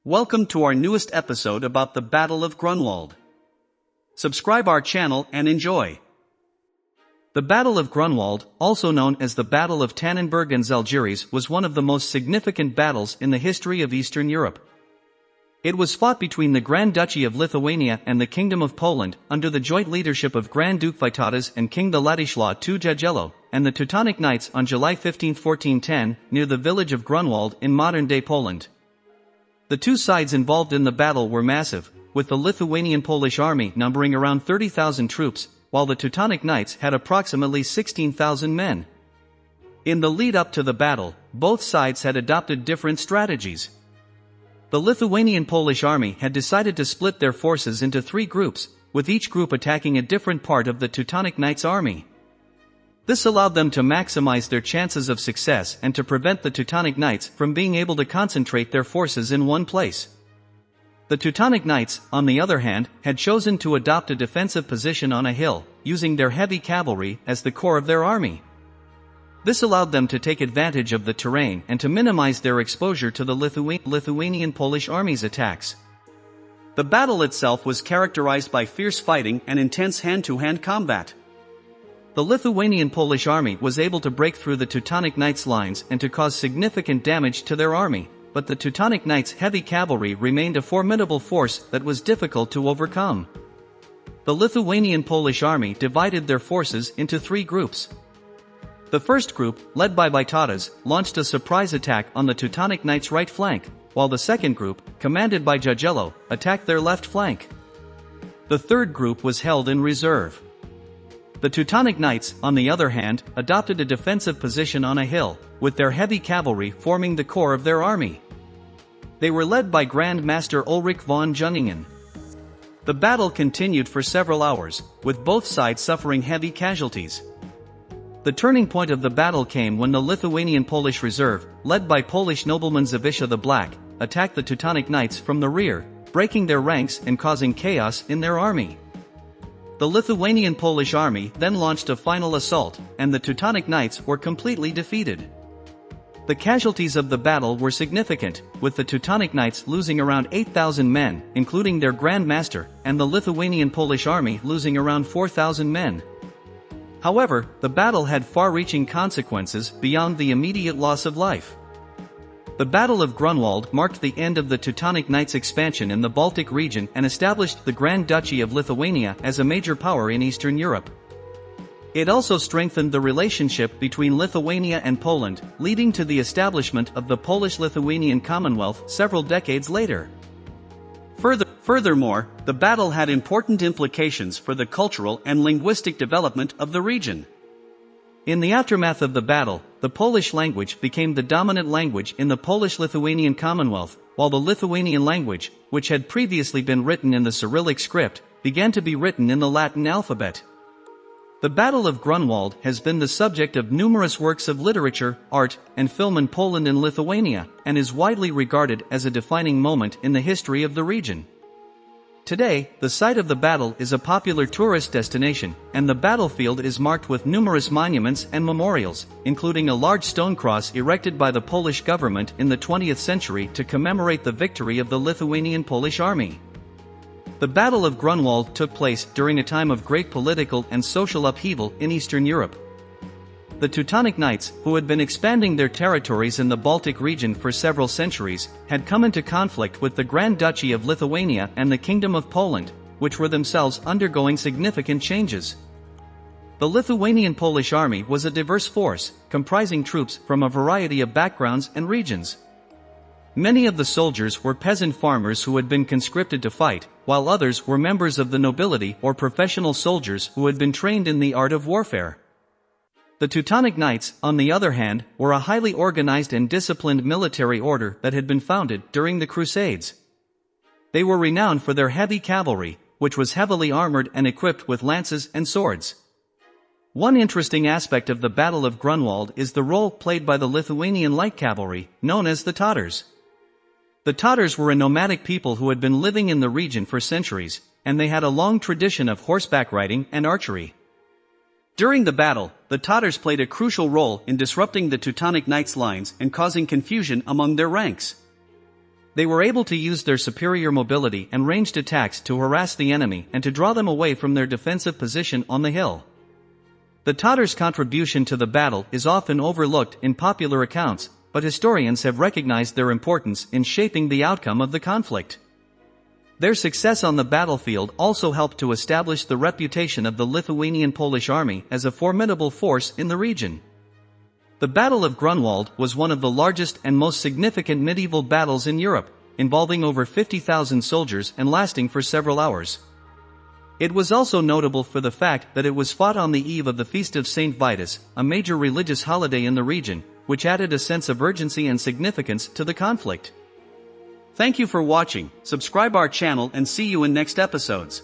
Welcome to our newest episode about the Battle of Grunwald. Subscribe our channel and enjoy. The Battle of Grunwald, also known as the Battle of Tannenberg and Zalgiris, was one of the most significant battles in the history of Eastern Europe. It was fought between the Grand Duchy of Lithuania and the Kingdom of Poland, under the joint leadership of Grand Duke Vytautas and King Władysław II Jagiełło, and the Teutonic Knights on July 15, 1410, near the village of Grunwald in modern-day Poland. The two sides involved in the battle were massive, with the Lithuanian-Polish army numbering around 30,000 troops, while the Teutonic Knights had approximately 16,000 men. In the lead-up to the battle, both sides had adopted different strategies. The Lithuanian-Polish army had decided to split their forces into three groups, with each group attacking a different part of the Teutonic Knights' army. This allowed them to maximize their chances of success and to prevent the Teutonic Knights from being able to concentrate their forces in one place. The Teutonic Knights, on the other hand, had chosen to adopt a defensive position on a hill, using their heavy cavalry as the core of their army. This allowed them to take advantage of the terrain and to minimize their exposure to the Lithuanian-Polish army's attacks. The battle itself was characterized by fierce fighting and intense hand-to-hand combat. The Lithuanian-Polish army was able to break through the Teutonic Knights' lines and to cause significant damage to their army, but the Teutonic Knights' heavy cavalry remained a formidable force that was difficult to overcome. The Lithuanian-Polish army divided their forces into three groups. The first group, led by Vytautas, launched a surprise attack on the Teutonic Knights' right flank, while the second group, commanded by Jagiełło, attacked their left flank. The third group was held in reserve. The Teutonic Knights, on the other hand, adopted a defensive position on a hill, with their heavy cavalry forming the core of their army. They were led by Grand Master Ulrich von Jungingen. The battle continued for several hours, with both sides suffering heavy casualties. The turning point of the battle came when the Lithuanian-Polish reserve, led by Polish nobleman Zawisza the Black, attacked the Teutonic Knights from the rear, breaking their ranks and causing chaos in their army. The Lithuanian-Polish army then launched a final assault, and the Teutonic Knights were completely defeated. The casualties of the battle were significant, with the Teutonic Knights losing around 8,000 men, including their Grand Master, and the Lithuanian-Polish army losing around 4,000 men. However, the battle had far-reaching consequences beyond the immediate loss of life. The Battle of Grunwald marked the end of the Teutonic Knights' expansion in the Baltic region and established the Grand Duchy of Lithuania as a major power in Eastern Europe. It also strengthened the relationship between Lithuania and Poland, leading to the establishment of the Polish-Lithuanian Commonwealth several decades later. Furthermore, the battle had important implications for the cultural and linguistic development of the region. In the aftermath of the battle, the Polish language became the dominant language in the Polish-Lithuanian Commonwealth, while the Lithuanian language, which had previously been written in the Cyrillic script, began to be written in the Latin alphabet. The Battle of Grunwald has been the subject of numerous works of literature, art, and film in Poland and Lithuania, and is widely regarded as a defining moment in the history of the region. Today, the site of the battle is a popular tourist destination, and the battlefield is marked with numerous monuments and memorials, including a large stone cross erected by the Polish government in the 20th century to commemorate the victory of the Lithuanian-Polish army. The Battle of Grunwald took place during a time of great political and social upheaval in Eastern Europe. The Teutonic Knights, who had been expanding their territories in the Baltic region for several centuries, had come into conflict with the Grand Duchy of Lithuania and the Kingdom of Poland, which were themselves undergoing significant changes. The Lithuanian-Polish army was a diverse force, comprising troops from a variety of backgrounds and regions. Many of the soldiers were peasant farmers who had been conscripted to fight, while others were members of the nobility or professional soldiers who had been trained in the art of warfare. The Teutonic Knights, on the other hand, were a highly organized and disciplined military order that had been founded during the Crusades. They were renowned for their heavy cavalry, which was heavily armored and equipped with lances and swords. One interesting aspect of the Battle of Grunwald is the role played by the Lithuanian light cavalry, known as the Tatars. The Tatars were a nomadic people who had been living in the region for centuries, and they had a long tradition of horseback riding and archery. During the battle, the Tatars played a crucial role in disrupting the Teutonic Knights' lines and causing confusion among their ranks. They were able to use their superior mobility and ranged attacks to harass the enemy and to draw them away from their defensive position on the hill. The Tatars' contribution to the battle is often overlooked in popular accounts, but historians have recognized their importance in shaping the outcome of the conflict. Their success on the battlefield also helped to establish the reputation of the Lithuanian-Polish army as a formidable force in the region. The Battle of Grunwald was one of the largest and most significant medieval battles in Europe, involving over 50,000 soldiers and lasting for several hours. It was also notable for the fact that it was fought on the eve of the feast of Saint Vitus, a major religious holiday in the region, which added a sense of urgency and significance to the conflict. Thank you for watching, subscribe our channel and see you in next episodes.